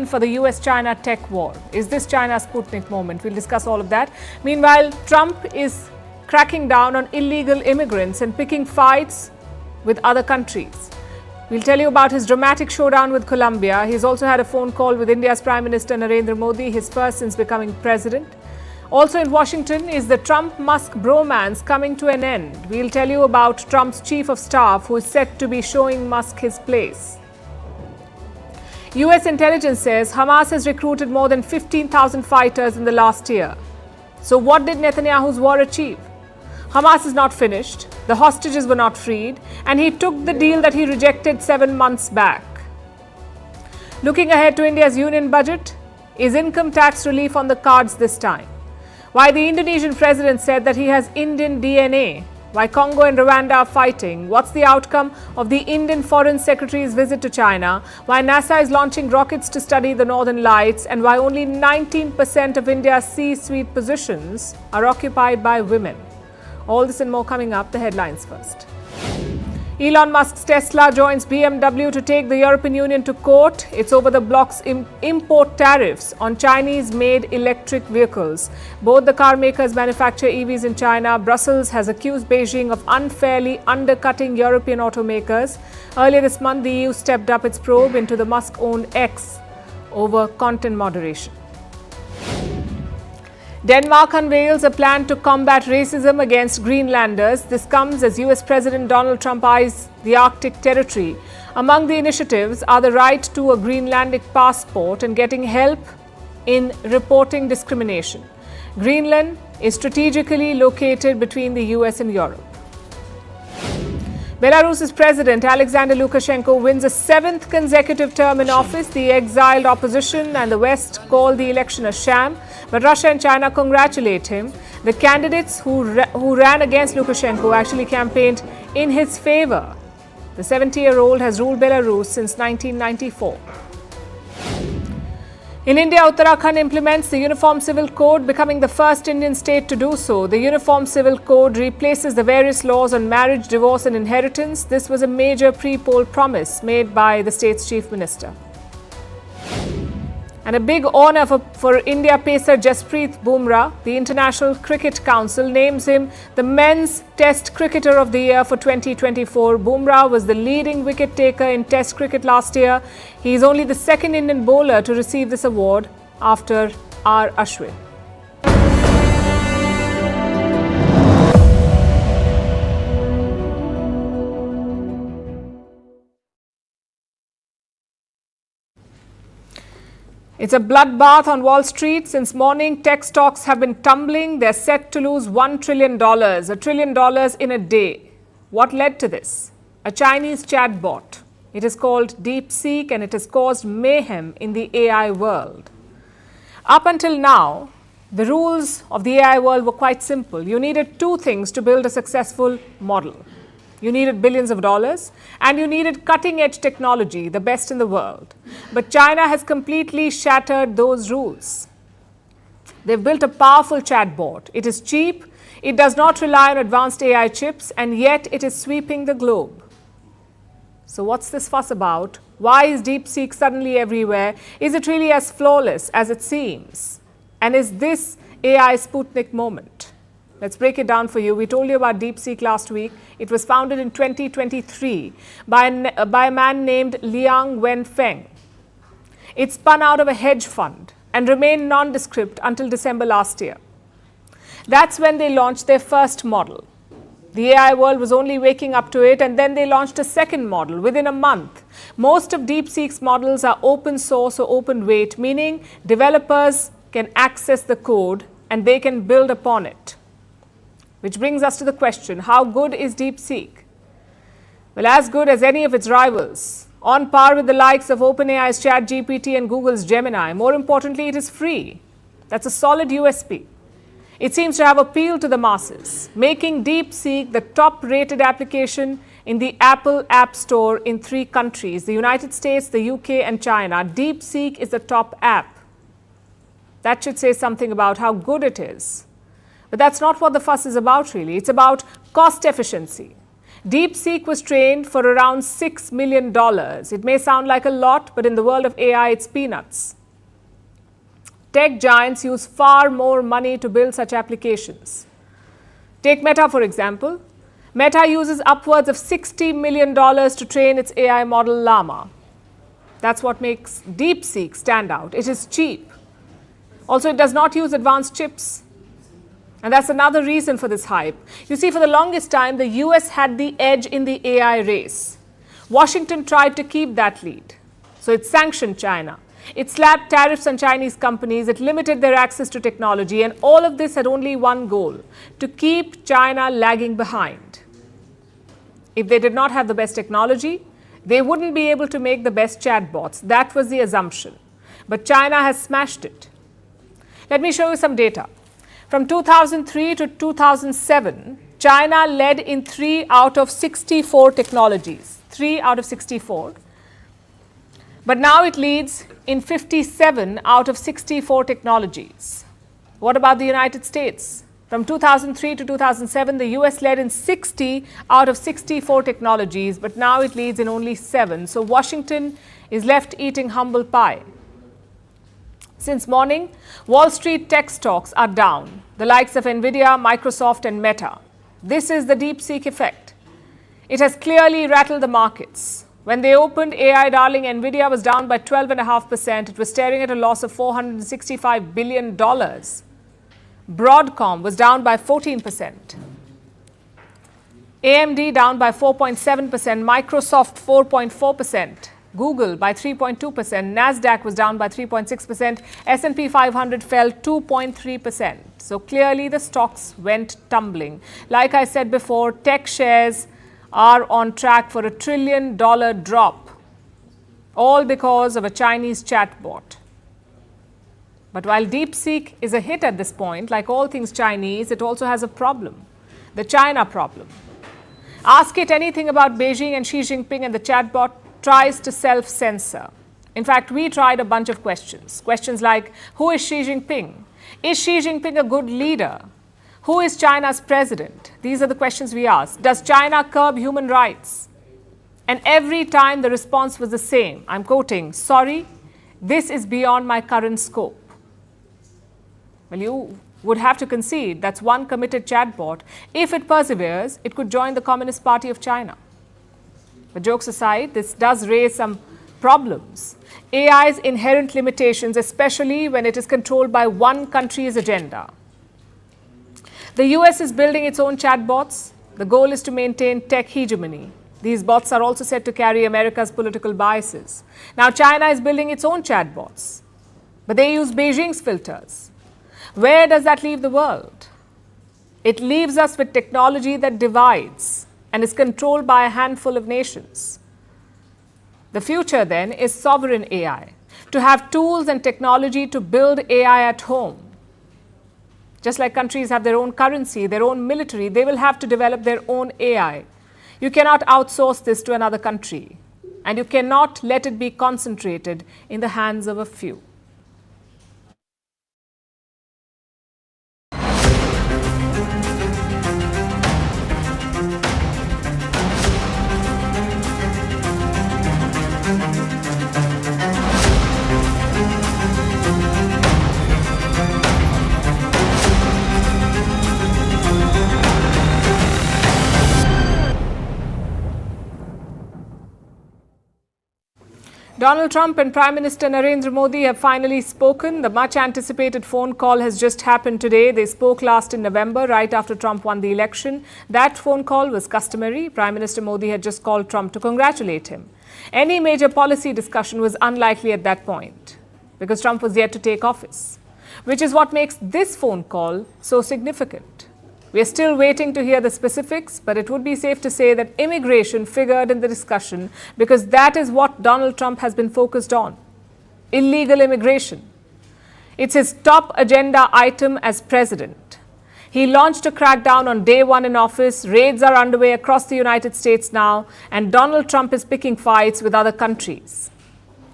for the US-China tech war. Is this China's Sputnik moment? We'll discuss all of that. Meanwhile, Trump is cracking down on illegal immigrants and picking fights with other countries. We'll tell you about his dramatic showdown with Colombia. He's also had a phone call with India's Prime Minister Narendra Modi, his first since becoming president. Also in Washington is the Trump-Musk bromance coming to an end. We'll tell you about Trump's chief of staff who is set to be showing Musk his place. US intelligence says Hamas has recruited more than 15,000 fighters in the last year. So what did Netanyahu's war achieve? Hamas is not finished, the hostages were not freed, and he took the deal that he rejected 7 months back. Looking ahead to India's union budget, is income tax relief on the cards this time? Why the Indonesian president said that he has Indian DNA? Why Congo and Rwanda are fighting? What's the outcome of the Indian Foreign Secretary's visit to China? Why NASA is launching rockets to study the Northern Lights? And why only 19% of India's C-suite positions are occupied by women? All this and more coming up. The headlines first. Elon Musk's Tesla joins BMW to take the European Union to court. It's over the bloc's import tariffs on Chinese-made electric vehicles. Both the car makers manufacture EVs in China. Brussels has accused Beijing of unfairly undercutting European automakers. Earlier this month, the EU stepped up its probe into the Musk-owned X over content moderation. Denmark unveils a plan to combat racism against Greenlanders. This comes as US President Donald Trump eyes the Arctic territory. Among the initiatives are the right to a Greenlandic passport and getting help in reporting discrimination. Greenland is strategically located between the US and Europe. Belarus's President Alexander Lukashenko wins a 7th consecutive term in office. The exiled opposition and the West call the election a sham, but Russia and China congratulate him. The candidates who ran against Lukashenko actually campaigned in his favor. The 70-year-old has ruled Belarus since 1994. In India, Uttarakhand implements the Uniform Civil Code, becoming the first Indian state to do so. The Uniform Civil Code replaces the various laws on marriage, divorce and inheritance. This was a major pre-poll promise made by the state's chief minister. And a big honour for India pacer Jasprit Bumrah. The International Cricket Council names him the Men's Test Cricketer of the Year for 2024. Bumrah was the leading wicket taker in Test cricket last year. He is only the second Indian bowler to receive this award after R. Ashwin. It's a bloodbath on Wall Street. Since morning, tech stocks have been tumbling. They're set to lose $1 trillion, $1 trillion in a day. What led to this? A Chinese chatbot. It is called DeepSeek and it has caused mayhem in the AI world. Up until now, the rules of the AI world were quite simple. You needed 2 things to build a successful model. You needed billions of dollars and you needed cutting-edge technology, the best in the world. But China has completely shattered those rules. They've built a powerful chatbot. It is cheap, it does not rely on advanced AI chips, and yet it is sweeping the globe. So what's this fuss about? Why is DeepSeek suddenly everywhere? Is it really as flawless as it seems? And is this AI Sputnik moment? Let's break it down for you. We told you about DeepSeek last week. It was founded in 2023 by a man named Liang Wenfeng. It spun out of a hedge fund and remained nondescript until December last year. That's when they launched their first model. The AI world was only waking up to it, and then they launched a second model within a month. Most of DeepSeek's models are open source or open weight, meaning developers can access the code and they can build upon it. Which brings us to the question, how good is DeepSeek? Well, as good as any of its rivals, on par with the likes of OpenAI's ChatGPT and Google's Gemini. More importantly, it is free. That's a solid USP. It seems to have appealed to the masses, making DeepSeek the top-rated application in the Apple App Store in 3 countries, the United States, the UK and China. DeepSeek is the top app. That should say something about how good it is. But that's not what the fuss is about, really. It's about cost efficiency. DeepSeek was trained for around $6 million. It may sound like a lot, but in the world of AI, it's peanuts. Tech giants use far more money to build such applications. Take Meta, for example. Meta uses upwards of $60 million to train its AI model Llama. That's what makes DeepSeek stand out. It is cheap. Also, it does not use advanced chips. And that's another reason for this hype. You see, for the longest time, the US had the edge in the AI race. Washington tried to keep that lead. So it sanctioned China. It slapped tariffs on Chinese companies. It limited their access to technology. And all of this had only one goal: to keep China lagging behind. If they did not have the best technology, they wouldn't be able to make the best chatbots. That was the assumption. But China has smashed it. Let me show you some data. From 2003 to 2007, China led in 3 out of 64 technologies. 3 out of 64. But now it leads in 57 out of 64 technologies. What about the United States? From 2003 to 2007, the US led in 60 out of 64 technologies, but now it leads in only 7. So Washington is left eating humble pie. Since morning, Wall Street tech stocks are down, the likes of Nvidia, Microsoft and Meta. This is the DeepSeek effect. It has clearly rattled the markets. When they opened, AI darling Nvidia was down by 12.5%. It was staring at a loss of $465 billion. Broadcom was down by 14%. AMD down by 4.7%, Microsoft 4.4%. Google by 3.2%, Nasdaq was down by 3.6%, S&P 500 fell 2.3%. So clearly the stocks went tumbling. Like I said before, tech shares are on track for $1 trillion drop, all because of a Chinese chatbot. But while DeepSeek is a hit at this point, like all things Chinese, it also has a problem, the China problem. Ask it anything about Beijing and Xi Jinping and the chatbot tries to self-censor. In fact, we tried a bunch of questions. Questions like, who is Xi Jinping? Is Xi Jinping a good leader? Who is China's president? These are the questions we asked. Does China curb human rights? And every time the response was the same. I'm quoting, sorry, this is beyond my current scope. Well, you would have to concede that's one committed chatbot. If it perseveres, it could join the Communist Party of China. But jokes aside, this does raise some problems. AI's inherent limitations, especially when it is controlled by one country's agenda. The US is building its own chatbots. The goal is to maintain tech hegemony. These bots are also said to carry America's political biases. Now, China is building its own chatbots, but they use Beijing's filters. Where does that leave the world? It leaves us with technology that divides and is controlled by a handful of nations. The future, then, is sovereign AI, to have tools and technology to build AI at home. Just like countries have their own currency, their own military, they will have to develop their own AI. You cannot outsource this to another country, and you cannot let it be concentrated in the hands of a few. Donald Trump and Prime Minister Narendra Modi have finally spoken. The much-anticipated phone call has just happened today. They spoke last in November, right after Trump won the election. That phone call was customary. Prime Minister Modi had just called Trump to congratulate him. Any major policy discussion was unlikely at that point, because Trump was yet to take office, which is what makes this phone call so significant. We are still waiting to hear the specifics, but it would be safe to say that immigration figured in the discussion because that is what Donald Trump has been focused on: illegal immigration. It's his top agenda item as president. He launched a crackdown on day one in office. Raids are underway across the United States now, and Donald Trump is picking fights with other countries.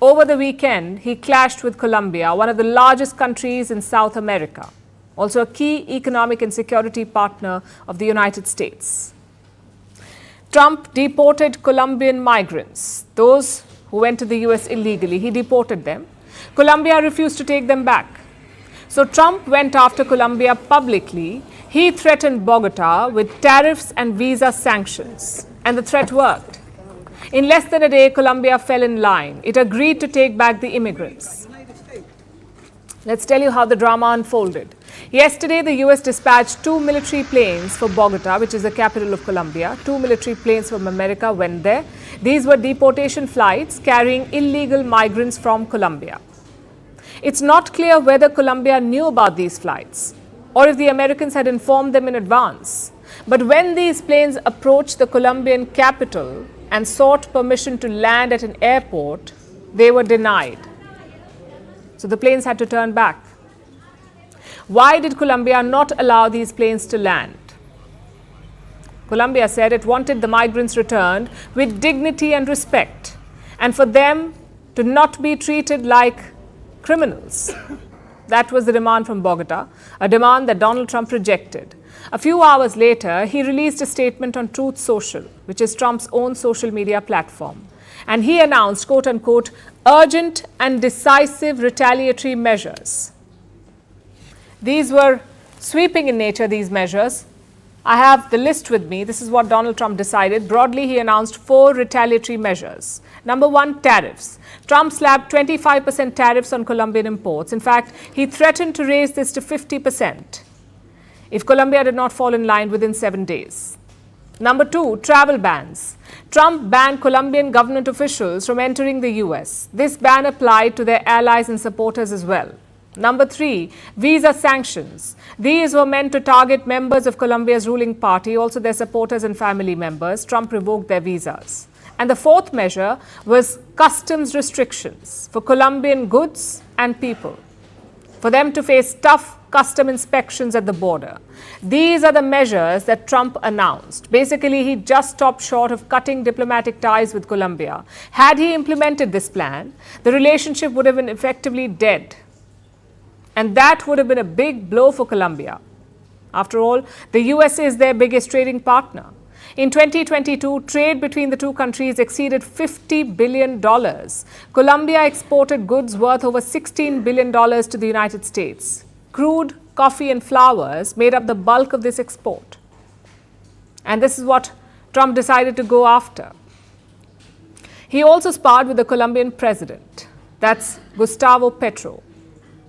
Over the weekend, he clashed with Colombia, one of the largest countries in South America, also a key economic and security partner of the United States. Trump deported Colombian migrants, those who went to the US illegally. He deported them. Colombia refused to take them back. So Trump went after Colombia publicly. He threatened Bogota with tariffs and visa sanctions. And the threat worked. In less than a day, Colombia fell in line. It agreed to take back the immigrants. Let's tell you how the drama unfolded. Yesterday, the US dispatched 2 military planes for Bogota, which is the capital of Colombia. 2 military planes from America went there. These were deportation flights carrying illegal migrants from Colombia. It's not clear whether Colombia knew about these flights or if the Americans had informed them in advance. But when these planes approached the Colombian capital and sought permission to land at an airport, they were denied. So the planes had to turn back. Why did Colombia not allow these planes to land? Colombia said it wanted the migrants returned with dignity and respect, and for them to not be treated like criminals. That was the demand from Bogota, a demand that Donald Trump rejected. A few hours later, he released a statement on Truth Social, which is Trump's own social media platform. And he announced, quote unquote, urgent and decisive retaliatory measures. These were sweeping in nature, these measures. I have the list with me. This is what Donald Trump decided. Broadly, he announced 4 retaliatory measures. Number 1, tariffs. Trump slapped 25% tariffs on Colombian imports. In fact, he threatened to raise this to 50% if Colombia did not fall in line within 7 days. Number 2, travel bans. Trump banned Colombian government officials from entering the US. This ban applied to their allies and supporters as well. Number 3, visa sanctions. These were meant to target members of Colombia's ruling party, also their supporters and family members. Trump revoked their visas. And the 4th measure was customs restrictions for Colombian goods and people, for them to face tough custom inspections at the border. These are the measures that Trump announced. Basically, he just stopped short of cutting diplomatic ties with Colombia. Had he implemented this plan, the relationship would have been effectively dead. And that would have been a big blow for Colombia. After all, the US is their biggest trading partner. In 2022, trade between the two countries exceeded $50 billion. Colombia exported goods worth over $16 billion to the United States. Crude, coffee and flowers made up the bulk of this export. And this is what Trump decided to go after. He also sparred with the Colombian president. That's Gustavo Petro.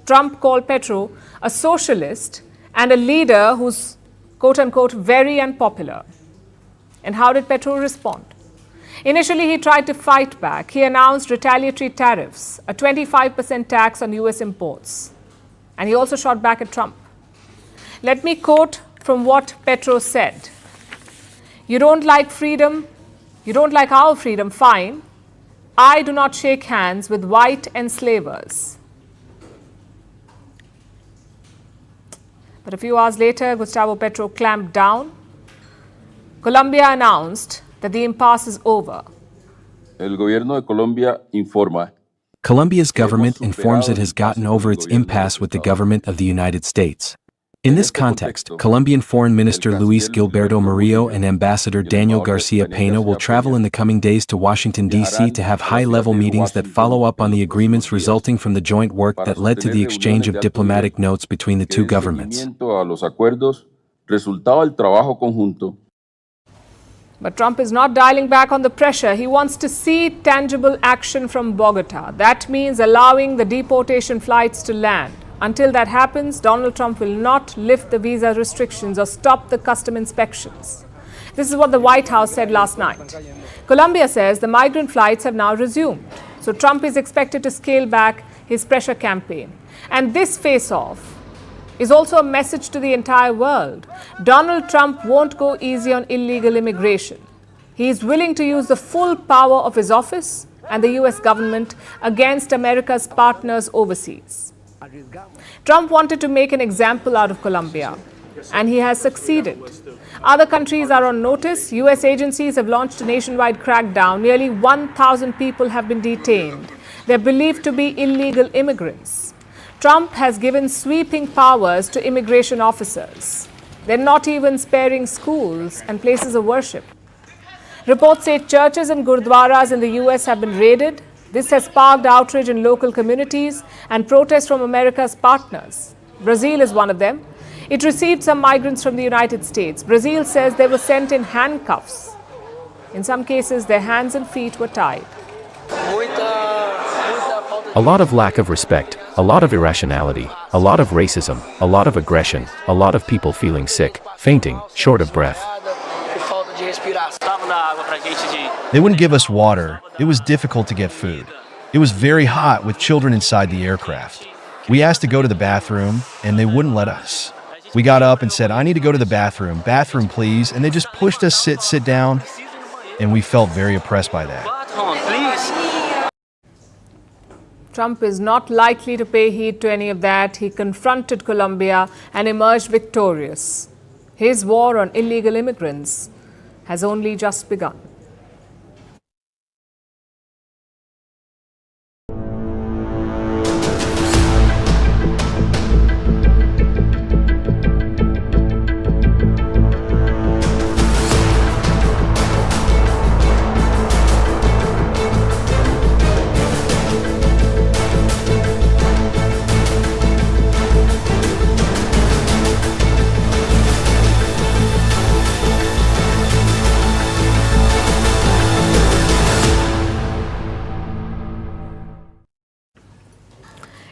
Trump called Petro a socialist and a leader who's, quote unquote, very unpopular. And how did Petro respond? Initially, he tried to fight back. He announced retaliatory tariffs, a 25% tax on US imports. And he also shot back at Trump. Let me quote from what Petro said. You don't like freedom? You don't like our freedom? Fine. I do not shake hands with white enslavers. But a few hours later, Gustavo Petro clamped down. Colombia announced that the impasse is over. El gobierno de Colombia informa. Colombia's government informs it has gotten over its impasse with the government of the United States. In this context, Colombian Foreign Minister Luis Gilberto Murillo and Ambassador Daniel Garcia Pena will travel in the coming days to Washington, D.C. to have high-level meetings that follow up on the agreements resulting from the joint work that led to the exchange of diplomatic notes between the two governments. But Trump is not dialing back on the pressure. He wants to see tangible action from Bogota. That means allowing the deportation flights to land. Until that happens, Donald Trump will not lift the visa restrictions or stop the custom inspections. This is what the White House said last night. Colombia says the migrant flights have now resumed. So Trump is expected to scale back his pressure campaign. And this face-off is also a message to the entire world. Donald Trump won't go easy on illegal immigration. He is willing to use the full power of his office and the US government against America's partners overseas. Trump wanted to make an example out of Colombia, and he has succeeded. Other countries are on notice. US agencies have launched a nationwide crackdown. Nearly 1,000 people have been detained. They're believed to be illegal immigrants. Trump has given sweeping powers to immigration officers. They're not even sparing schools and places of worship. Reports say churches and gurdwaras in the US have been raided. This has sparked outrage in local communities and protests from America's partners. Brazil is one of them. It received some migrants from the United States. Brazil says they were sent in handcuffs. In some cases, their hands and feet were tied. A lot of lack of respect, a lot of irrationality, a lot of racism, a lot of aggression, a lot of people feeling sick, fainting, short of breath. They wouldn't give us water. It was difficult to get food. It was very hot with children inside the aircraft. We asked to go to the bathroom, and they wouldn't let us. We got up and said, "I need to go to the bathroom please," and they just pushed us, sit down, and we felt very oppressed by that. Trump is not likely to pay heed to any of that. He confronted Colombia and emerged victorious. His war on illegal immigrants has only just begun.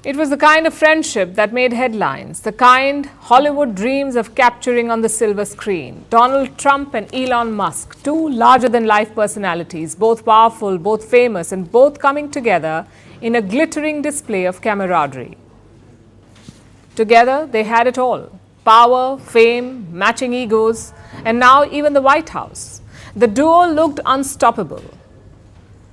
It was the kind of friendship that made headlines, the kind Hollywood dreams of capturing on the silver screen. Donald Trump and Elon Musk, two larger-than-life personalities, both powerful, both famous, and both coming together in a glittering display of camaraderie. Together, they had it all: power, fame, matching egos, and now even the White House. The duo looked unstoppable.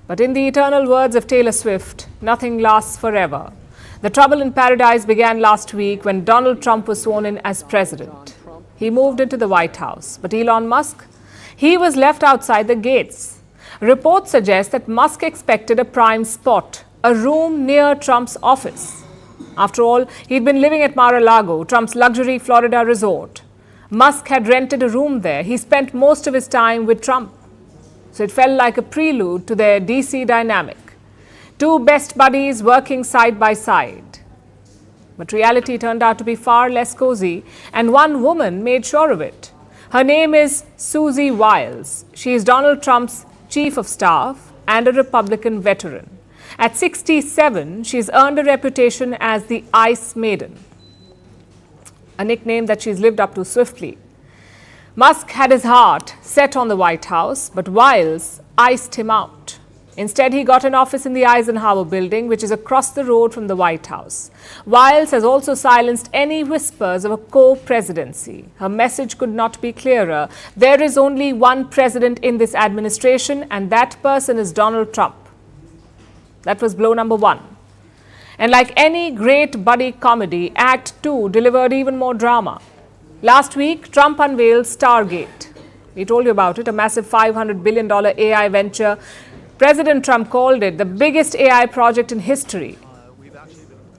But in the eternal words of Taylor Swift, nothing lasts forever. The trouble in paradise began last week when Donald Trump was sworn in as president. He moved into the White House. But Elon Musk, he was left outside the gates. Reports suggest that Musk expected a prime spot, a room near Trump's office. After all, he'd been living at Mar-a-Lago, Trump's luxury Florida resort. Musk had rented a room there. He spent most of his time with Trump. So it felt like a prelude to their DC dynamic. Two best buddies working side by side. But reality turned out to be far less cozy, and one woman made sure of it. Her name is Susie Wiles. She is Donald Trump's chief of staff and a Republican veteran. At 67, she's earned a reputation as the Ice Maiden, a nickname that she's lived up to swiftly. Musk had his heart set on the White House, but Wiles iced him out. Instead, he got an office in the Eisenhower building, which is across the road from the White House. Wiles has also silenced any whispers of a co-presidency. Her message could not be clearer. There is only one president in this administration, and that person is Donald Trump. That was blow number one. And like any great buddy comedy, Act 2 delivered even more drama. Last week, Trump unveiled Stargate. We told you about it, a massive $500 billion AI venture. President Trump called it the biggest AI project in history.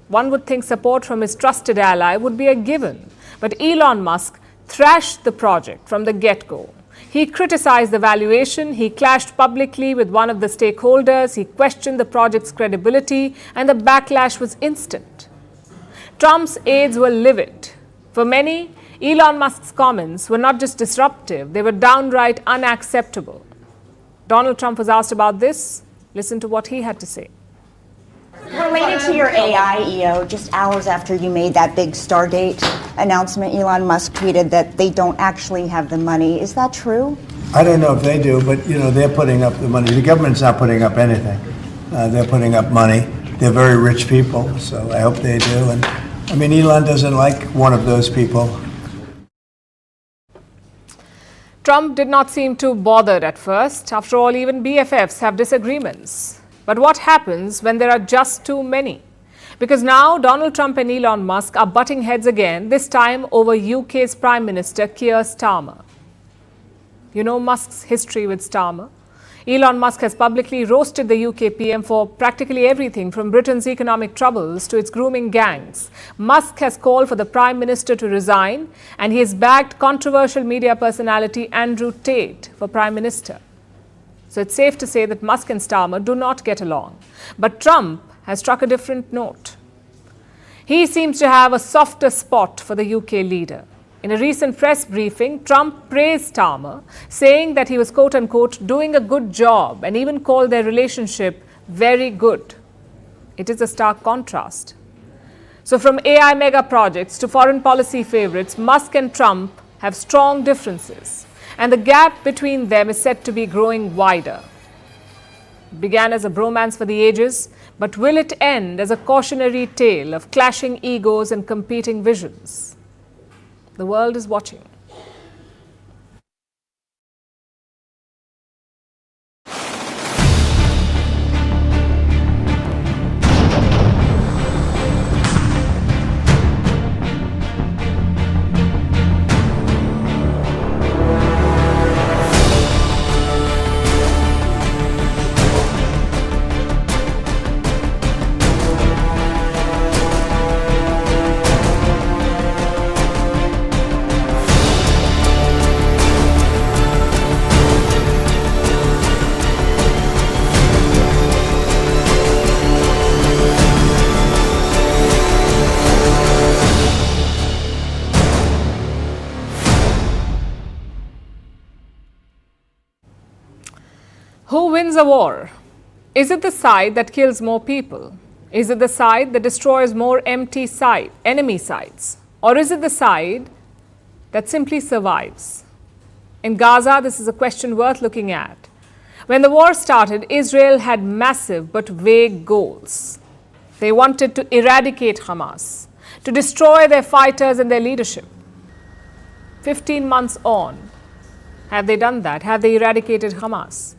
One would think support from his trusted ally would be a given. But Elon Musk thrashed the project from the get-go. He criticized the valuation, he clashed publicly with one of the stakeholders, he questioned the project's credibility, and the backlash was instant. Trump's aides were livid. For many, Elon Musk's comments were not just disruptive, they were downright unacceptable. Donald Trump was asked about this. Listen to what he had to say. Related to your AI, EO, just hours after you made that big Stargate announcement, Elon Musk tweeted that they don't actually have the money. Is that true? I don't know if they do, but they're putting up the money. The government's not putting up anything. They're putting up money. They're very rich people, so I hope they do. And I mean, Elon doesn't like one of those people. Trump did not seem too bothered at first. After all, even BFFs have disagreements. But what happens when there are just too many? Because now Donald Trump and Elon Musk are butting heads again, this time over UK's Prime Minister Keir Starmer. You know Musk's history with Starmer. Elon Musk has publicly roasted the UK PM for practically everything from Britain's economic troubles to its grooming gangs. Musk has called for the Prime Minister to resign, and he has backed controversial media personality Andrew Tate for Prime Minister. So it's safe to say that Musk and Starmer do not get along. But Trump has struck a different note. He seems to have a softer spot for the UK leader. In a recent press briefing, Trump praised Starmer, saying that he was quote-unquote doing a good job and even called their relationship very good. It is a stark contrast. So from AI mega projects to foreign policy favorites, Musk and Trump have strong differences, and the gap between them is said to be growing wider. It began as a bromance for the ages, but will it end as a cautionary tale of clashing egos and competing visions? The world is watching. Who wins a war? Is it the side that kills more people? Is it the side that destroys more enemy sites? Or is it the side that simply survives? In Gaza, this is a question worth looking at. When the war started, Israel had massive but vague goals. They wanted to eradicate Hamas, to destroy their fighters and their leadership. 15 months on, have they done that? Have they eradicated Hamas?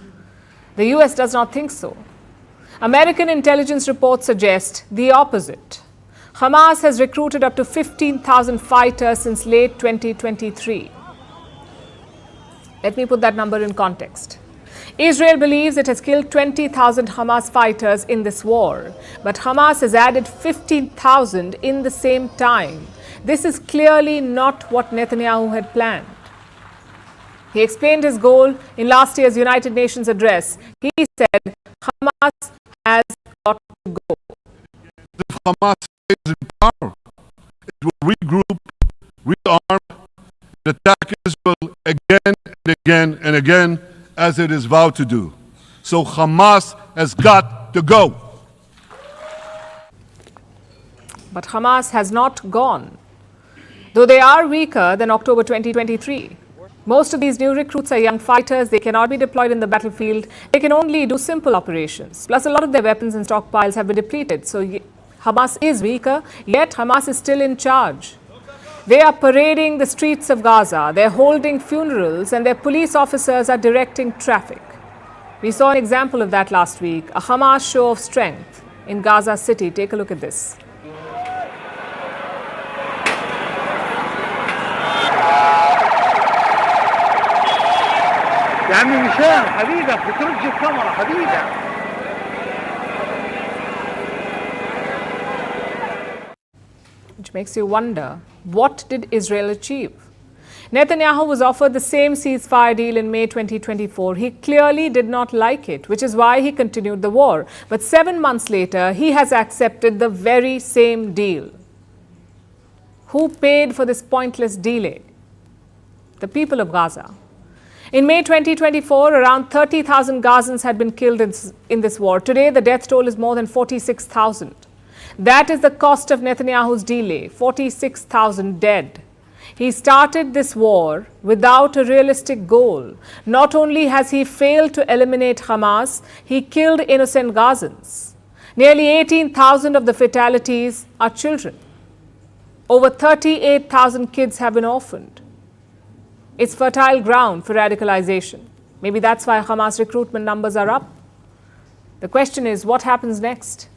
The US does not think so. American intelligence reports suggest the opposite. Hamas has recruited up to 15,000 fighters since late 2023. Let me put that number in context. Israel believes it has killed 20,000 Hamas fighters in this war, but Hamas has added 15,000 in the same time. This is clearly not what Netanyahu had planned. He explained his goal in last year's United Nations address. He said, Hamas has got to go. If Hamas stays in power, it will regroup, rearm, and attack Israel again and again and again, as it is vowed to do. So Hamas has got to go. But Hamas has not gone, though they are weaker than October 2023. Most of these new recruits are young fighters. They cannot be deployed in the battlefield. They can only do simple operations. Plus, a lot of their weapons and stockpiles have been depleted. So Hamas is weaker, yet Hamas is still in charge. They are parading the streets of Gaza. They're holding funerals, and their police officers are directing traffic. We saw an example of that last week, a Hamas show of strength in Gaza City. Take a look at this. يا عمي هشام حبيبك بترج الكاميرا حبيبك. Which makes you wonder, what did Israel achieve? Netanyahu was offered the same ceasefire deal in May 2024. He clearly did not like it, which is why he continued the war. But 7 months later, he has accepted the very same deal. Who paid for this pointless delay? The people of Gaza. In May 2024, around 30,000 Gazans had been killed in this war. Today, the death toll is more than 46,000. That is the cost of Netanyahu's delay, 46,000 dead. He started this war without a realistic goal. Not only has he failed to eliminate Hamas, he killed innocent Gazans. Nearly 18,000 of the fatalities are children. Over 38,000 kids have been orphaned. It's fertile ground for radicalization. Maybe that's why Hamas recruitment numbers are up. The question is, what happens next?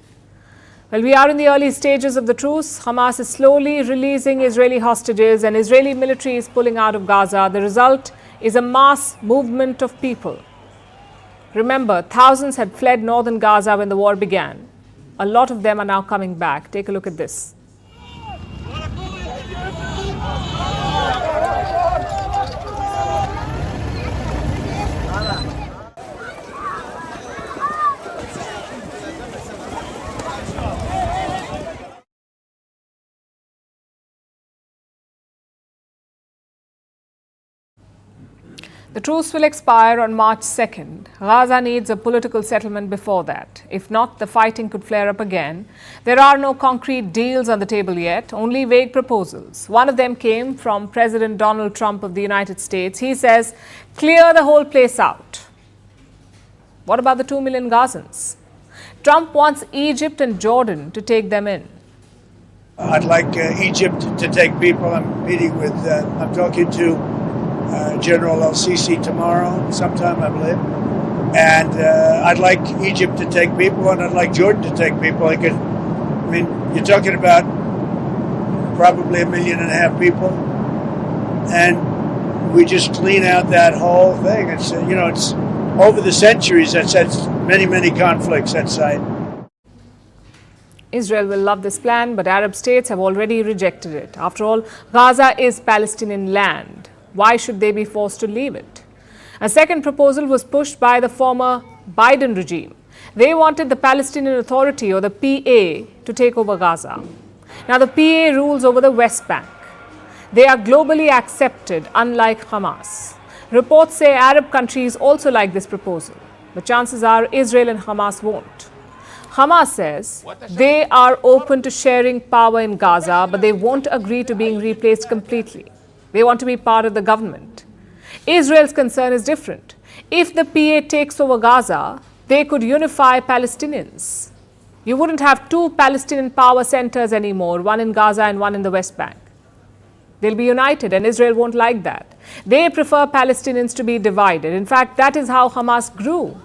Well, we are in the early stages of the truce. Hamas is slowly releasing Israeli hostages, and Israeli military is pulling out of Gaza. The result is a mass movement of people. Remember, thousands had fled northern Gaza when the war began. A lot of them are now coming back. Take a look at this. The truce will expire on March 2nd. Gaza needs a political settlement before that. If not, the fighting could flare up again. There are no concrete deals on the table yet, only vague proposals. One of them came from President Donald Trump of the United States. He says, clear the whole place out. What about the 2 million Gazans? Trump wants Egypt and Jordan to take them in. I'd like Egypt to take people. I'm talking to General El-Sisi tomorrow, sometime, I believe. And I'd like Egypt to take people, and I'd like Jordan to take people. You're talking about probably 1.5 million people, and we just clean out that whole thing. It's it's over the centuries that's many conflicts at site. Israel will love this plan, but Arab states have already rejected it. After all, Gaza is Palestinian land. Why should they be forced to leave it? A second proposal was pushed by the former Biden regime. They wanted the Palestinian Authority, or the PA, to take over Gaza. Now, the PA rules over the West Bank. They are globally accepted, unlike Hamas. Reports say Arab countries also like this proposal, but chances are Israel and Hamas won't. Hamas says they are open to sharing power in Gaza, but they won't agree to being replaced completely. They want to be part of the government. Israel's concern is different. If the PA takes over Gaza, they could unify Palestinians. You wouldn't have two Palestinian power centers anymore, one in Gaza and one in the West Bank. They'll be united, and Israel won't like that. They prefer Palestinians to be divided. In fact, that is how Hamas grew.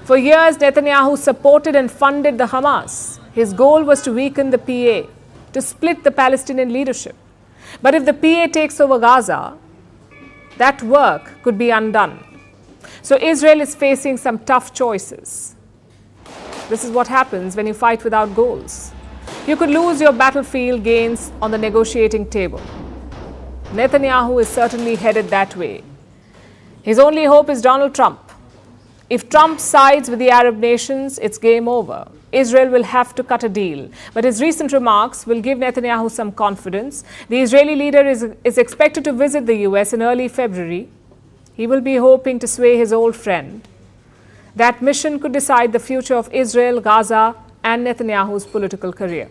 For years, Netanyahu supported and funded the Hamas. His goal was to weaken the PA, to split the Palestinian leadership. But if the PA takes over Gaza, that work could be undone. So Israel is facing some tough choices. This is what happens when you fight without goals. You could lose your battlefield gains on the negotiating table. Netanyahu is certainly headed that way. His only hope is Donald Trump. If Trump sides with the Arab nations, it's game over. Israel will have to cut a deal. But his recent remarks will give Netanyahu some confidence. The Israeli leader is expected to visit the US in early February. He will be hoping to sway his old friend. That mission could decide the future of Israel, Gaza, and Netanyahu's political career.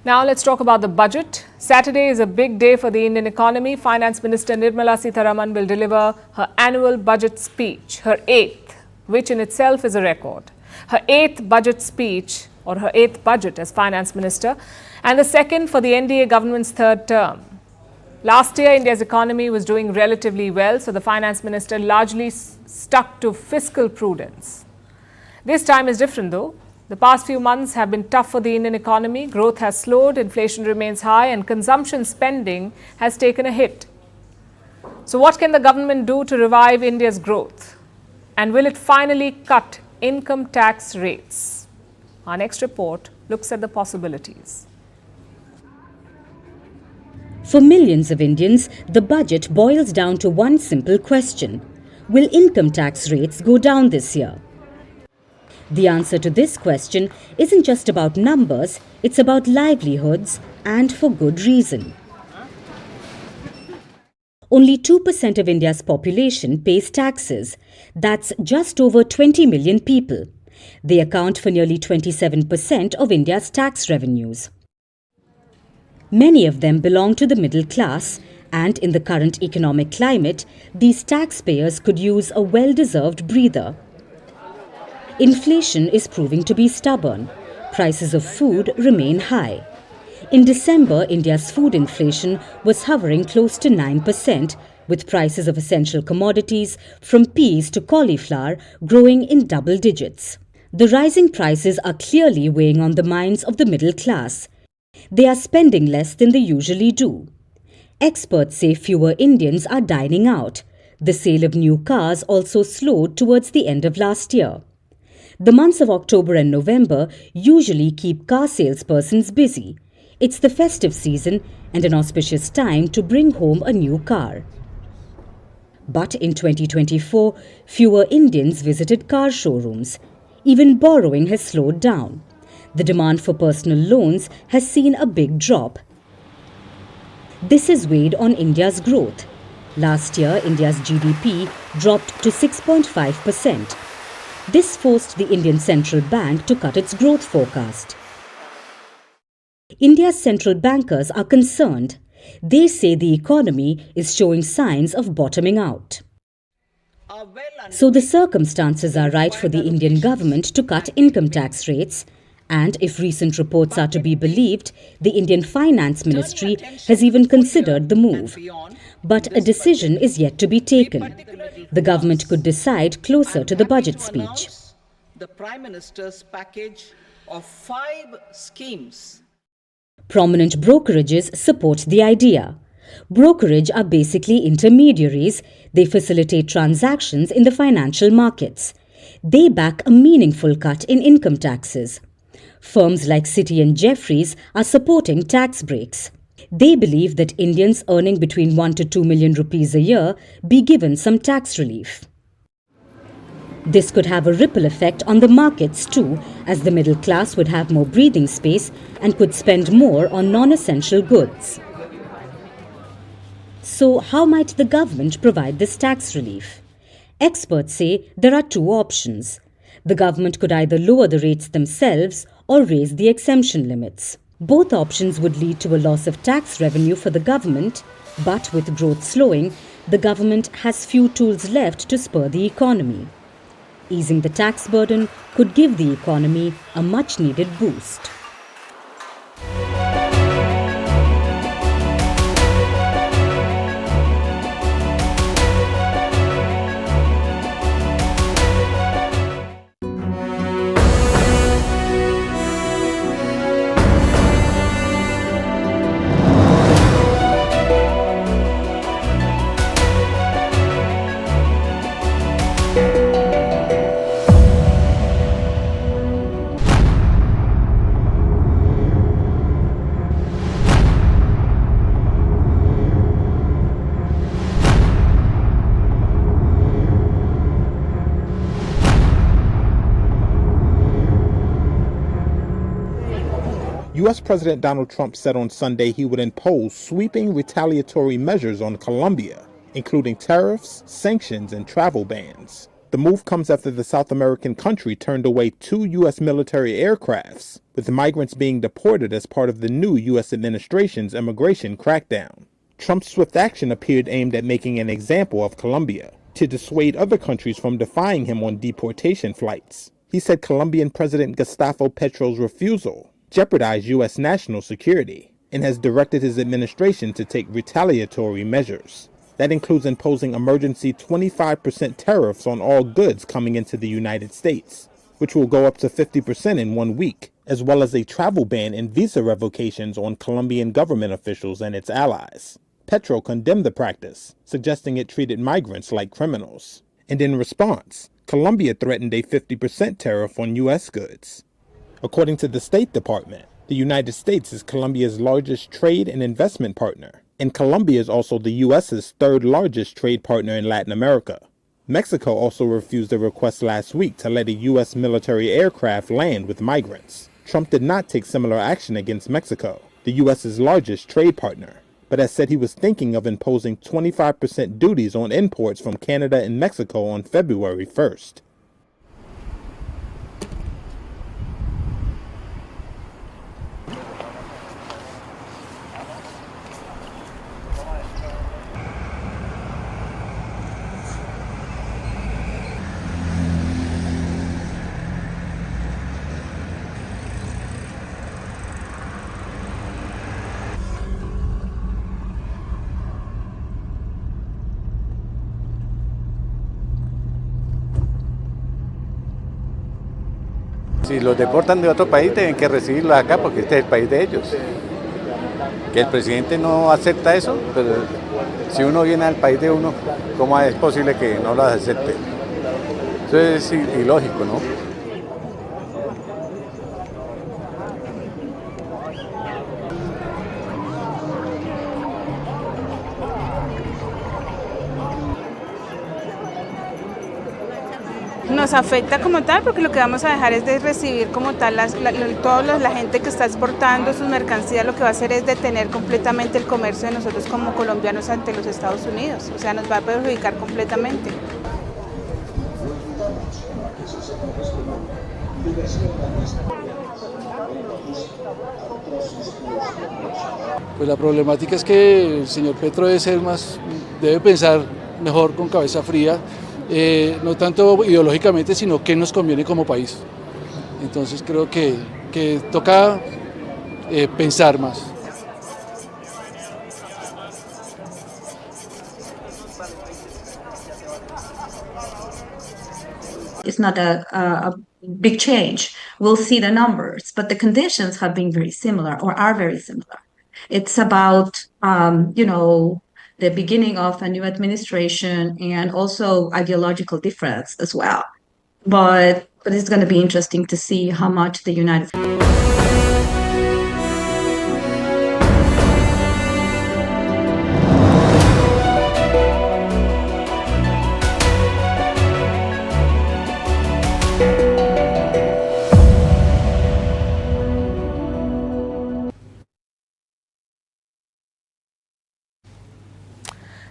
Now let's talk about the budget. Saturday is a big day for the Indian economy. Finance Minister Nirmala Sitharaman will deliver her annual budget speech, her 8th, which in itself is a record. Her 8th budget speech, or her 8th budget as Finance Minister, and the second for the NDA government's 3rd term. Last year, India's economy was doing relatively well, so the Finance Minister largely stuck to fiscal prudence. This time is different though. The past few months have been tough for the Indian economy. Growth has slowed, inflation remains high, and consumption spending has taken a hit. So what can the government do to revive India's growth? And will it finally cut income tax rates? Our next report looks at the possibilities. For millions of Indians, the budget boils down to one simple question. Will income tax rates go down this year? The answer to this question isn't just about numbers, it's about livelihoods, and for good reason. Only 2% of India's population pays taxes. That's just over 20 million people. They account for nearly 27% of India's tax revenues. Many of them belong to the middle class, and in the current economic climate, these taxpayers could use a well-deserved breather. Inflation is proving to be stubborn. Prices of food remain high. In December, India's food inflation was hovering close to 9%, with prices of essential commodities from peas to cauliflower growing in double digits. The rising prices are clearly weighing on the minds of the middle class. They are spending less than they usually do. Experts say fewer Indians are dining out. The sale of new cars also slowed towards the end of last year. The months of October and November usually keep car salespersons busy. It's the festive season and an auspicious time to bring home a new car. But in 2024, fewer Indians visited car showrooms. Even borrowing has slowed down. The demand for personal loans has seen a big drop. This has weighed on India's growth. Last year, India's GDP dropped to 6.5%. This forced the Indian Central Bank to cut its growth forecast. India's central bankers are concerned. They say the economy is showing signs of bottoming out. So the circumstances are right for the Indian government to cut income tax rates, and if recent reports are to be believed, the Indian Finance Ministry has even considered the move. But a decision is yet to be taken. The government could decide closer to the budget speech. The Prime Minister's package of 5 schemes. Prominent brokerages support the idea. Brokerage are basically intermediaries. They facilitate transactions in the financial markets. They back a meaningful cut in income taxes. Firms like Citi and Jefferies are supporting tax breaks. They believe that Indians earning between 1 to 2 million rupees a year be given some tax relief. This could have a ripple effect on the markets too, as the middle class would have more breathing space and could spend more on non-essential goods. So how might the government provide this tax relief? Experts say there are 2 options. The government could either lower the rates themselves or raise the exemption limits. Both options would lead to a loss of tax revenue for the government, but with growth slowing, the government has few tools left to spur the economy. Easing the tax burden could give the economy a much-needed boost. U.S. President Donald Trump said on Sunday he would impose sweeping retaliatory measures on Colombia, including tariffs, sanctions, and travel bans. The move comes after the South American country turned away 2 U.S. military aircrafts, with migrants being deported as part of the new U.S. administration's immigration crackdown. Trump's swift action appeared aimed at making an example of Colombia, to dissuade other countries from defying him on deportation flights. He said Colombian President Gustavo Petro's refusal jeopardized U.S. national security, and has directed his administration to take retaliatory measures. That includes imposing emergency 25% tariffs on all goods coming into the United States, which will go up to 50% in 1 week, as well as a travel ban and visa revocations on Colombian government officials and its allies. Petro condemned the practice, suggesting it treated migrants like criminals. And in response, Colombia threatened a 50% tariff on U.S. goods. According to the State Department, the United States is Colombia's largest trade and investment partner, and Colombia is also the U.S.'s 3rd largest trade partner in Latin America. Mexico also refused a request last week to let a U.S. military aircraft land with migrants. Trump did not take similar action against Mexico, the U.S.'s largest trade partner, but has said he was thinking of imposing 25% duties on imports from Canada and Mexico on February 1st. Si los deportan de otro país, deben que recibirlos acá porque este es el país de ellos. Que el presidente no acepta eso, pero si uno viene al país de uno, ¿cómo es posible que no lo acepte? Eso es ilógico, ¿no? nos afecta como tal, porque lo que vamos a dejar es de recibir como tal toda la gente que está exportando sus mercancías, lo que va a hacer es detener completamente el comercio de nosotros como colombianos ante los Estados Unidos, o sea, nos va a perjudicar completamente. Pues la problemática es que el señor Petro debe pensar mejor con cabeza fría, no tanto ideológicamente, sino qué nos conviene como país. Entonces creo que toca pensar más. It's not a big change. We'll see the numbers, but the conditions have been very similar or are very similar. It's about, the beginning of a new administration and also ideological difference as well. But it's going to be interesting to see how much the United States.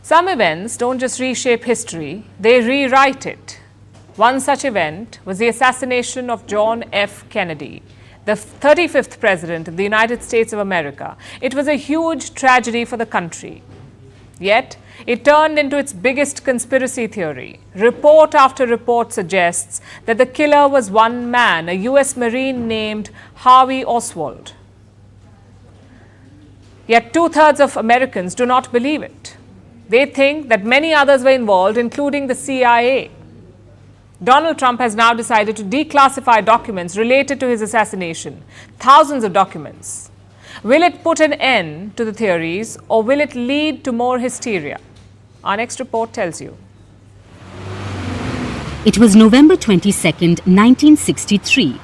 Some events don't just reshape history, they rewrite it. One such event was the assassination of John F. Kennedy, the 35th President of the United States of America. It was a huge tragedy for the country. Yet, it turned into its biggest conspiracy theory. Report after report suggests that the killer was one man, a US Marine named Harvey Oswald. Yet two-thirds of Americans do not believe it. They think that many others were involved, including the CIA. Donald Trump has now decided to declassify documents related to his assassination, thousands of documents. Will it put an end to the theories or will it lead to more hysteria? Our next report tells you. It was November 22nd, 1963,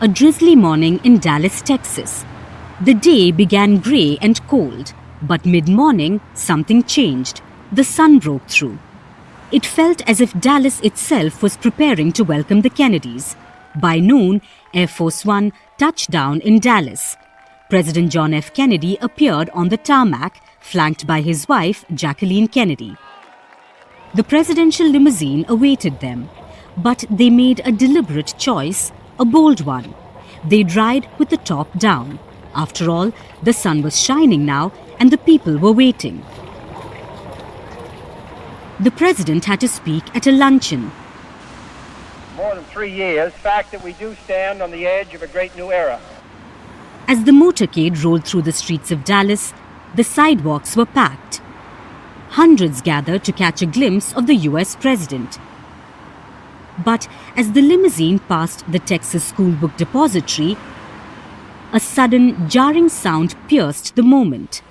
a drizzly morning in Dallas, Texas. The day began grey and cold. But mid-morning, something changed. The sun broke through. It felt as if Dallas itself was preparing to welcome the Kennedys. By noon, Air Force One touched down in Dallas. President John F. Kennedy appeared on the tarmac, flanked by his wife, Jacqueline Kennedy. The presidential limousine awaited them, but they made a deliberate choice, a bold one. They'd ride with the top down. After all, the sun was shining now, and the people were waiting. The president had to speak at a luncheon. More than 3 years, fact that we do stand on the edge of a great new era. As the motorcade rolled through the streets of Dallas, the sidewalks were packed. Hundreds gathered to catch a glimpse of the US president. But as the limousine passed the Texas School Book Depository, a sudden, jarring sound pierced the moment.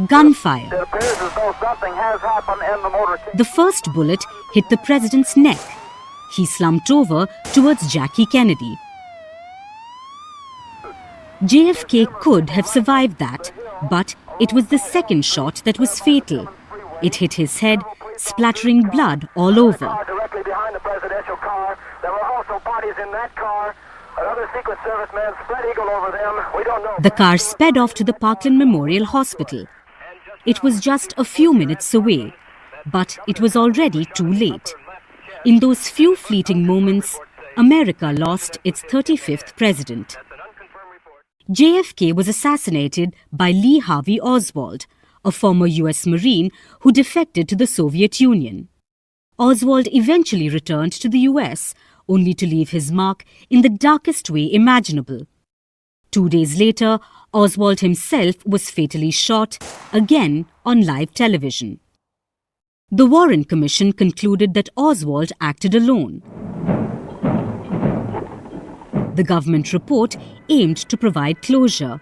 Gunfire. It appears as though something has happened in the motorcade. The first bullet hit the president's neck. He slumped over towards Jackie Kennedy. JFK could have survived that, but it was the second shot that was fatal. It hit his head, splattering blood all over. Directly behind the presidential car. There were also bodies in that car. Another Secret Service man spread eagle over them. We don't know. The car sped off to the Parkland Memorial Hospital. It was just a few minutes away, but it was already too late. In those few fleeting moments, America lost its 35th president. JFK was assassinated by Lee Harvey Oswald, a former US Marine who defected to the Soviet Union. Oswald eventually returned to the US, only to leave his mark in the darkest way imaginable. 2 days later, Oswald himself was fatally shot, again on live television. The Warren Commission concluded that Oswald acted alone. The government report aimed to provide closure.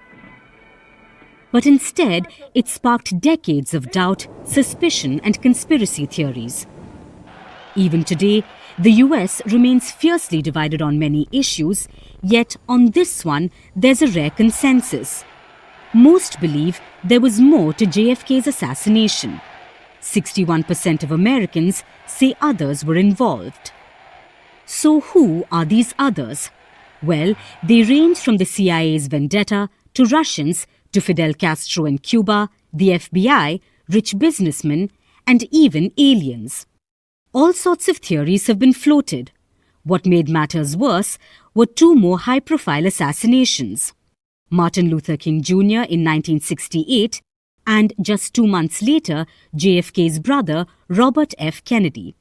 But instead, it sparked decades of doubt, suspicion, and conspiracy theories. Even today, the US remains fiercely divided on many issues, yet on this one, there's a rare consensus. Most believe there was more to JFK's assassination. 61% of Americans say others were involved. So who are these others? Well, they range from the CIA's vendetta to Russians to Fidel Castro in Cuba, the FBI, rich businessmen, and even aliens. All sorts of theories have been floated. What made matters worse were two more high-profile assassinations. Martin Luther King Jr. in 1968 and just 2 months later, JFK's brother, Robert F. Kennedy.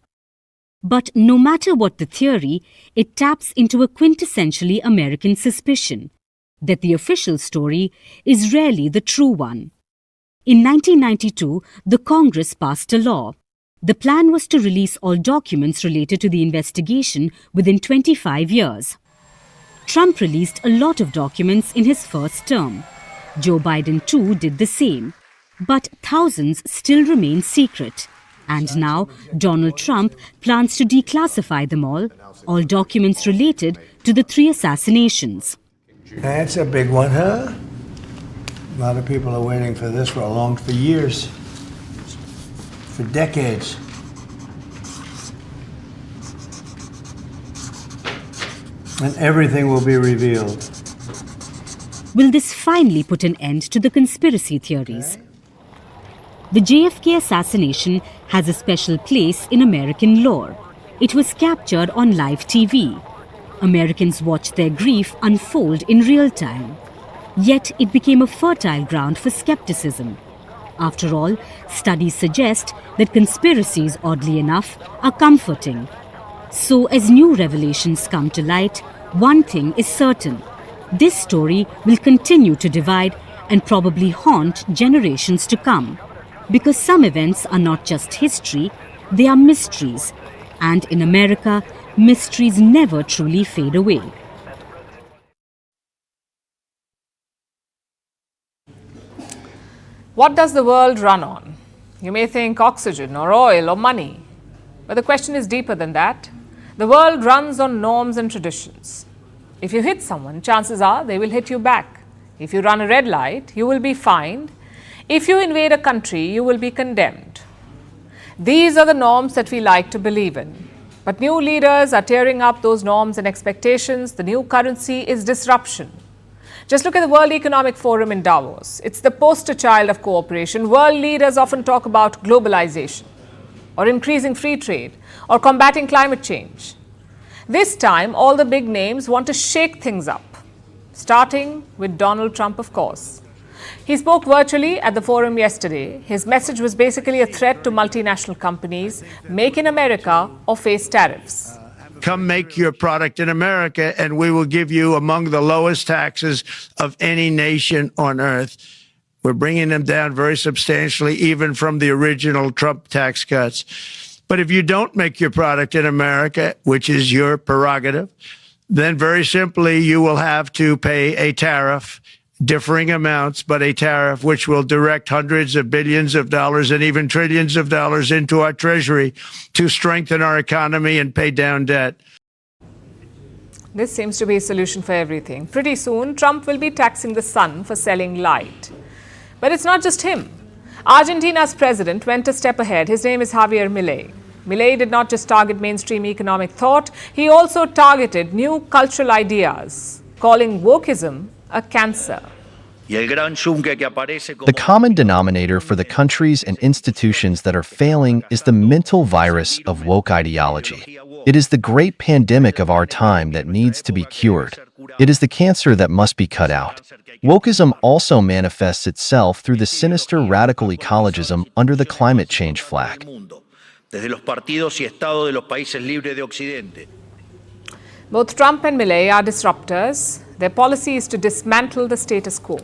But no matter what the theory, it taps into a quintessentially American suspicion that the official story is rarely the true one. In 1992, the Congress passed a law. The plan was to release all documents related to the investigation within 25 years. Trump released a lot of documents in his first term. Joe Biden too did the same. But thousands still remain secret. And now Donald Trump plans to declassify them all documents related to the 3 assassinations. That's a big one, huh? A lot of people are waiting for this for years, for decades. And everything will be revealed. Will this finally put an end to the conspiracy theories? The JFK assassination has a special place in American lore. It was captured on live TV. Americans watched their grief unfold in real time. Yet it became a fertile ground for skepticism. After all, studies suggest that conspiracies, oddly enough, are comforting. So as new revelations come to light, one thing is certain. This story will continue to divide and probably haunt generations to come. Because some events are not just history, they are mysteries. And in America, mysteries never truly fade away. What does the world run on? You may think oxygen or oil or money. But the question is deeper than that. The world runs on norms and traditions. If you hit someone, chances are they will hit you back. If you run a red light, you will be fined. If you invade a country, you will be condemned. These are the norms that we like to believe in. But new leaders are tearing up those norms and expectations. The new currency is disruption. Just look at the World Economic Forum in Davos. It's the poster child of cooperation. World leaders often talk about globalization, or increasing free trade, or combating climate change. This time, all the big names want to shake things up, starting with Donald Trump, of course. He spoke virtually at the forum yesterday. His message was basically a threat to multinational companies: make in America or face tariffs. Come make your product in America and we will give you among the lowest taxes of any nation on earth. We're bringing them down very substantially, even from the original Trump tax cuts. But if you don't make your product in America, which is your prerogative, then very simply you will have to pay a tariff, differing amounts, but a tariff which will direct hundreds of billions of dollars and even trillions of dollars into our treasury to strengthen our economy and pay down debt. This seems to be a solution for everything. Pretty soon, Trump will be taxing the sun for selling light. But it's not just him. Argentina's president went a step ahead. His name is Javier Milei. Milei did not just target mainstream economic thought, he also targeted new cultural ideas, calling wokeism a cancer. The common denominator for the countries and institutions that are failing is the mental virus of woke ideology. It is the great pandemic of our time that needs to be cured. It is the cancer that must be cut out. Wokeism also manifests itself through the sinister radical ecologism under the climate change flag. Both Trump and Milei are disruptors. Their policy is to dismantle the status quo.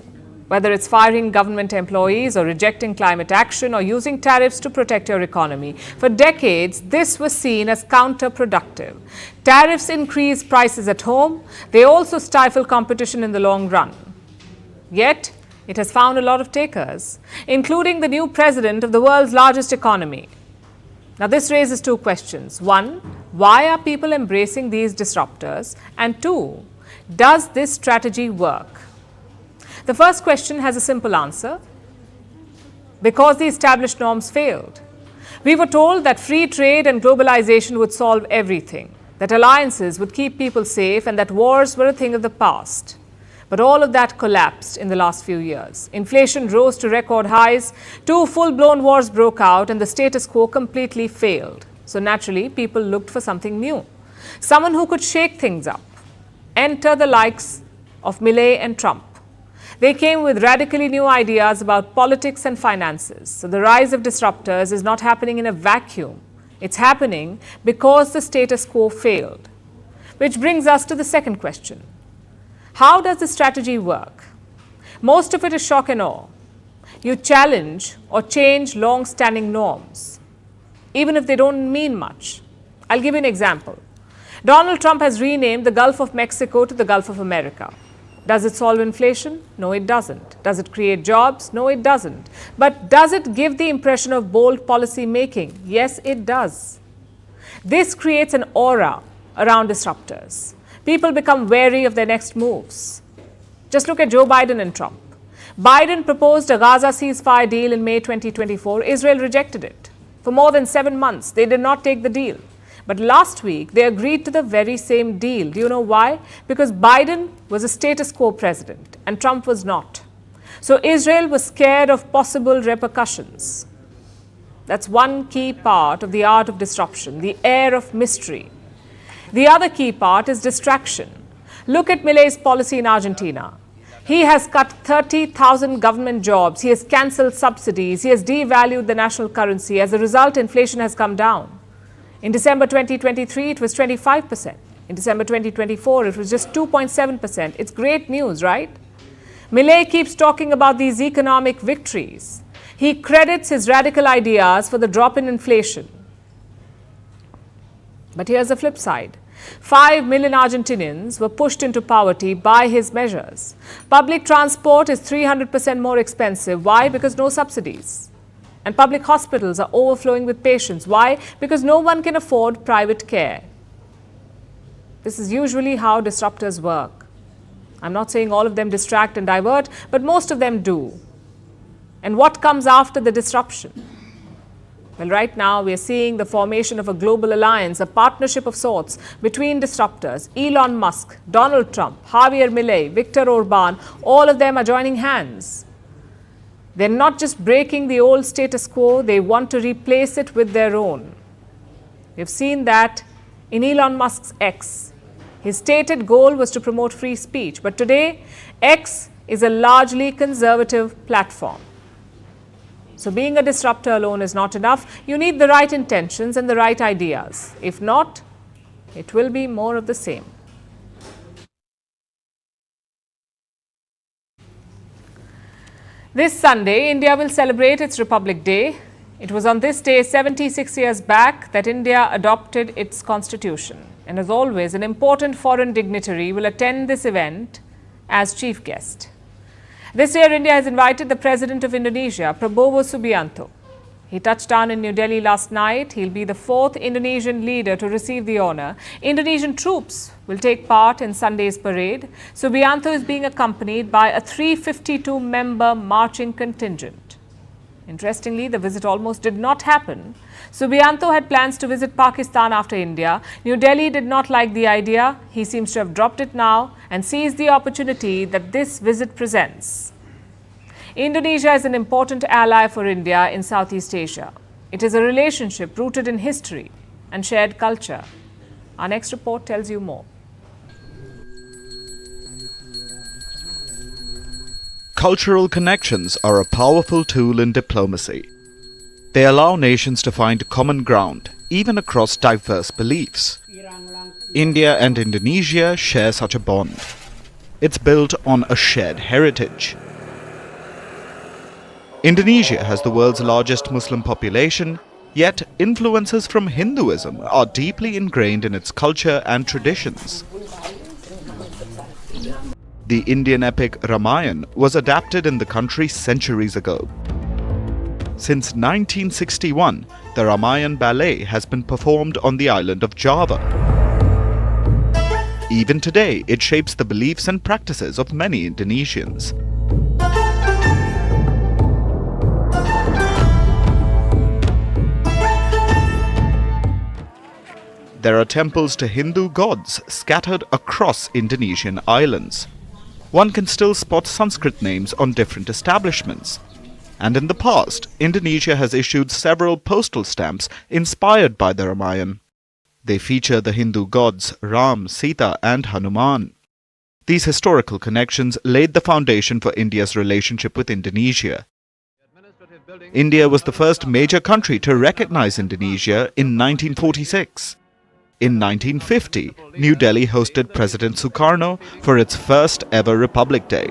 Whether it's firing government employees or rejecting climate action or using tariffs to protect your economy. For decades, this was seen as counterproductive. Tariffs increase prices at home. They also stifle competition in the long run. Yet, it has found a lot of takers, including the new president of the world's largest economy. Now, this raises two questions. One, why are people embracing these disruptors? And two, does this strategy work? The first question has a simple answer. Because the established norms failed. We were told that free trade and globalization would solve everything, that alliances would keep people safe and that wars were a thing of the past. But all of that collapsed in the last few years. Inflation rose to record highs, 2 full-blown wars broke out, and the status quo completely failed. So naturally, people looked for something new, someone who could shake things up. Enter the likes of Milei and Trump. They came with radically new ideas about politics and finances. So the rise of disruptors is not happening in a vacuum. It's happening because the status quo failed. Which brings us to the second question. How does the strategy work? Most of it is shock and awe. You challenge or change long-standing norms, even if they don't mean much. I'll give you an example. Donald Trump has renamed the Gulf of Mexico to the Gulf of America. Does it solve inflation? No, it doesn't. Does it create jobs? No, it doesn't. But does it give the impression of bold policy making? Yes, it does. This creates an aura around disruptors. People become wary of their next moves. Just look at Joe Biden and Trump. Biden proposed a Gaza ceasefire deal in May 2024. Israel rejected it. For more than 7 months, they did not take the deal. But last week, they agreed to the very same deal. Do you know why? Because Biden was a status quo president and Trump was not. So Israel was scared of possible repercussions. That's one key part of the art of disruption, the air of mystery. The other key part is distraction. Look at Milei's policy in Argentina. He has cut 30,000 government jobs. He has cancelled subsidies. He has devalued the national currency. As a result, inflation has come down. In December 2023, it was 25%. In December 2024, it was just 2.7%. It's great news, right? Milei keeps talking about these economic victories. He credits his radical ideas for the drop in inflation. But here's the flip side. 5 million Argentinians were pushed into poverty by his measures. Public transport is 300% more expensive. Why? Because no subsidies. And public hospitals are overflowing with patients. Why? Because no one can afford private care. This is usually how disruptors work. I'm not saying all of them distract and divert, but most of them do. And what comes after the disruption? Well, right now we are seeing the formation of a global alliance, a partnership of sorts between disruptors. Elon Musk, Donald Trump, Javier Milei, Viktor Orban, all of them are joining hands. They're not just breaking the old status quo, they want to replace it with their own. We've seen that in Elon Musk's X. His stated goal was to promote free speech, but today X is a largely conservative platform. So being a disruptor alone is not enough. You need the right intentions and the right ideas. If not, it will be more of the same. This Sunday, India will celebrate its Republic Day. It was on this day 76 years back that India adopted its constitution. And as always, an important foreign dignitary will attend this event as chief guest. This year, India has invited the President of Indonesia, Prabowo Subianto. He touched down in New Delhi last night. He'll be the 4th Indonesian leader to receive the honor. Indonesian troops will take part in Sunday's parade. Subianto is being accompanied by a 352-member marching contingent. Interestingly, the visit almost did not happen. Subianto had plans to visit Pakistan after India. New Delhi did not like the idea. He seems to have dropped it now and seized the opportunity that this visit presents. Indonesia is an important ally for India in Southeast Asia. It is a relationship rooted in history and shared culture. Our next report tells you more. Cultural connections are a powerful tool in diplomacy. They allow nations to find common ground, even across diverse beliefs. India and Indonesia share such a bond. It's built on a shared heritage. Indonesia has the world's largest Muslim population, yet influences from Hinduism are deeply ingrained in its culture and traditions. The Indian epic Ramayana was adapted in the country centuries ago. Since 1961, the Ramayana ballet has been performed on the island of Java. Even today, it shapes the beliefs and practices of many Indonesians. there are temples to Hindu gods scattered across Indonesian islands. One can still spot Sanskrit names on different establishments. And in the past, Indonesia has issued several postal stamps inspired by the Ramayana. They feature the Hindu gods Ram, Sita and Hanuman. These historical connections laid the foundation for India's relationship with Indonesia. India was the first major country to recognize Indonesia in 1946. In 1950, New Delhi hosted President Sukarno for its first ever Republic Day.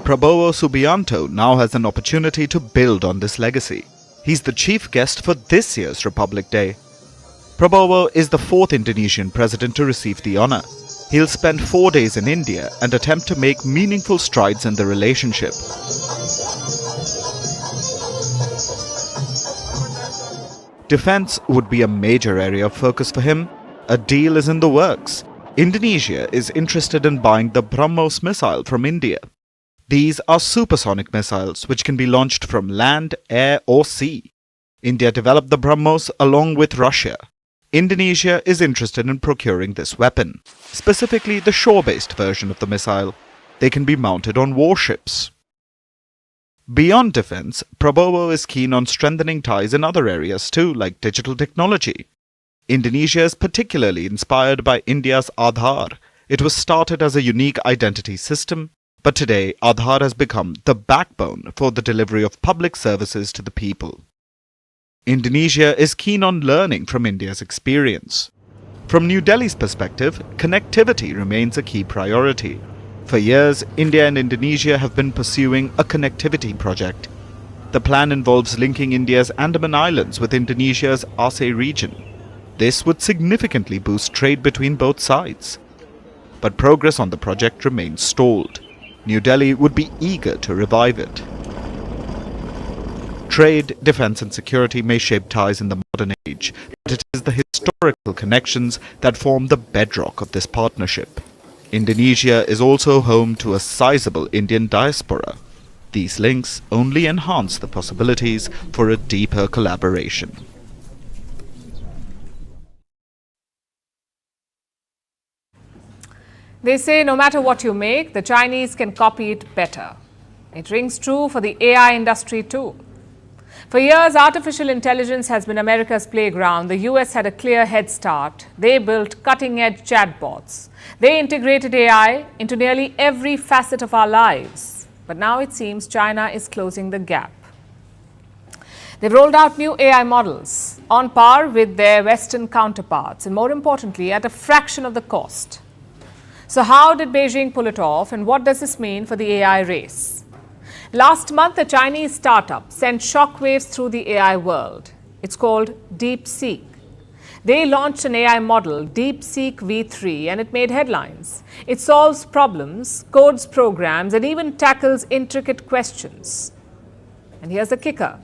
Prabowo Subianto now has an opportunity to build on this legacy. He's the chief guest for this year's Republic Day. Prabowo is the fourth Indonesian president to receive the honor. He'll spend 4 days in India and attempt to make meaningful strides in the relationship. Defense would be a major area of focus for him. A deal is in the works. Indonesia is interested in buying the BrahMos missile from India. These are supersonic missiles which can be launched from land, air or sea. India developed the BrahMos along with Russia. Indonesia is interested in procuring this weapon, specifically the shore-based version of the missile. They can be mounted on warships. Beyond defense, Prabowo is keen on strengthening ties in other areas too, like digital technology. Indonesia is particularly inspired by India's Aadhaar. It was started as a unique identity system, but today Aadhaar has become the backbone for the delivery of public services to the people. Indonesia is keen on learning from India's experience. From New Delhi's perspective, connectivity remains a key priority. For years, India and Indonesia have been pursuing a connectivity project. The plan involves linking India's Andaman Islands with Indonesia's Aceh region. This would significantly boost trade between both sides. But progress on the project remains stalled. New Delhi would be eager to revive it. Trade, defense and security may shape ties in the modern age, but it is the historical connections that form the bedrock of this partnership. Indonesia is also home to a sizable Indian diaspora. These links only enhance the possibilities for a deeper collaboration. They say no matter what you make, the Chinese can copy it better. It rings true for the AI industry too. For years, artificial intelligence has been America's playground. The US had a clear head start. They built cutting-edge chatbots. They integrated AI into nearly every facet of our lives. But now it seems China is closing the gap. They've rolled out new AI models on par with their Western counterparts, and more importantly, at a fraction of the cost. So how did Beijing pull it off, and what does this mean for the AI race? Last month, a Chinese startup sent shockwaves through the AI world. It's called DeepSeek. They launched an AI model, DeepSeek V3, and it made headlines. It solves problems, codes programs, and even tackles intricate questions. And here's the kicker.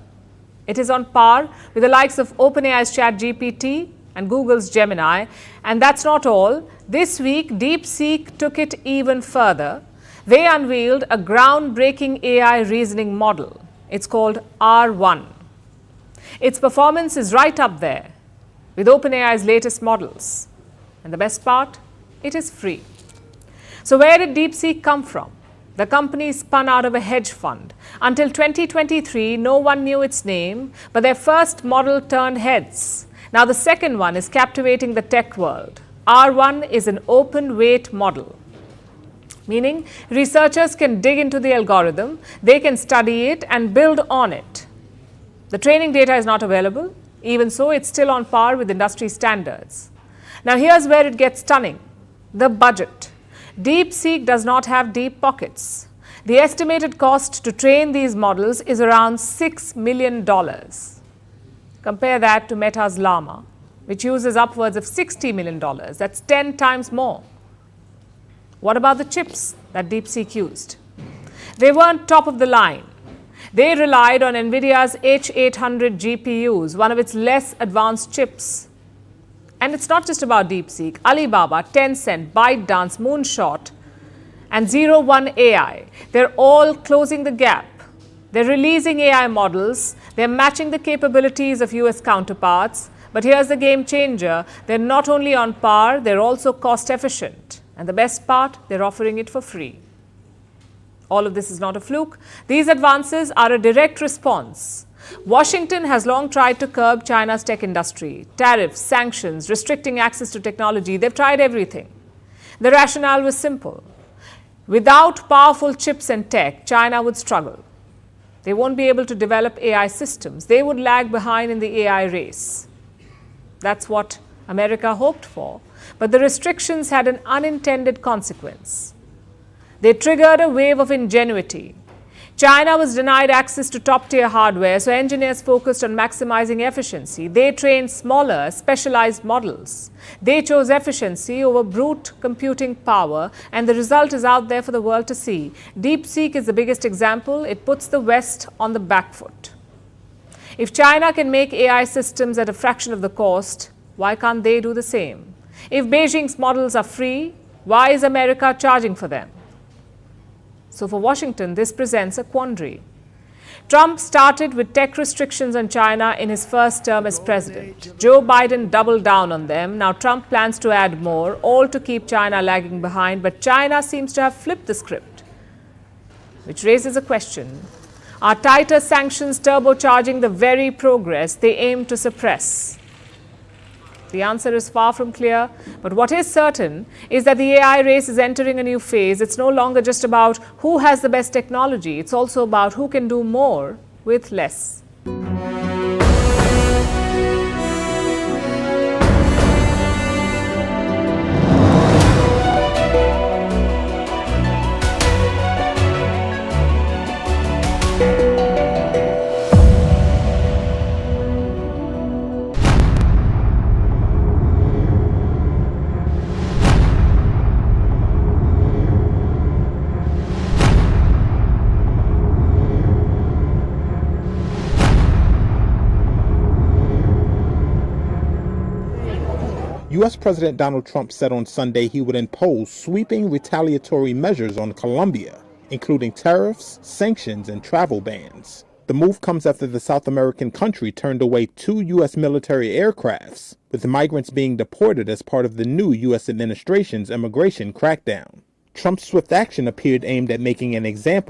It is on par with the likes of OpenAI's ChatGPT and Google's Gemini. And that's not all. This week, DeepSeek took it even further. They unveiled a groundbreaking AI reasoning model. It's called R1. Its performance is right up there with OpenAI's latest models. And the best part, it is free. So where did DeepSeek come from? The company spun out of a hedge fund. Until 2023, no one knew its name, but their first model turned heads. Now the second one is captivating the tech world. R1 is an open weight model, meaning researchers can dig into the algorithm, they can study it and build on it. The training data is not available. Even so, it's still on par with industry standards. Now here's where it gets stunning. The budget. DeepSeek does not have deep pockets. The estimated cost to train these models is around $6 million. Compare that to Meta's Llama, which uses upwards of $60 million. That's 10 times more. What about the chips that DeepSeek used? They weren't top of the line. They relied on NVIDIA's H800 GPUs, one of its less advanced chips. And it's not just about DeepSeek. Alibaba, Tencent, ByteDance, Moonshot, and 01 AI, they're all closing the gap. They're releasing AI models. They're matching the capabilities of US counterparts, But here's the game changer. They're not only on par, they're also cost efficient. And the best part, they're offering it for free. All of this is not a fluke. These advances are a direct response. Washington has long tried to curb China's tech industry. Tariffs, sanctions, restricting access to technology, they've tried everything. The rationale was simple. Without powerful chips and tech, China would struggle. They won't be able to develop AI systems. They would lag behind in the AI race. That's what America hoped for. But the restrictions had an unintended consequence. They triggered a wave of ingenuity. China was denied access to top-tier hardware, so engineers focused on maximizing efficiency. They trained smaller, specialized models. They chose efficiency over brute computing power, and the result is out there for the world to see. DeepSeek is the biggest example. It puts the West on the back foot. If China can make AI systems at a fraction of the cost, why can't they do the same? If Beijing's models are free, why is America charging for them? So for Washington, this presents a quandary. Trump started with tech restrictions on China in his first term as president. Joe Biden doubled down on them. Now Trump plans to add more, all to keep China lagging behind. But China seems to have flipped the script, which raises a question. Are tighter sanctions turbocharging the very progress they aim to suppress? The answer is far from clear, but what is certain is that the AI race is entering a new phase. It's no longer just about who has the best technology, it's also about who can do more with less. U.S. President Donald Trump said on Sunday he would impose sweeping retaliatory measures on Colombia, including tariffs, sanctions, and travel bans. The move comes after the South American country turned away 2 U.S. military aircrafts, with the migrants being deported as part of the new U.S. administration's immigration crackdown. Trump's swift action appeared aimed at making an example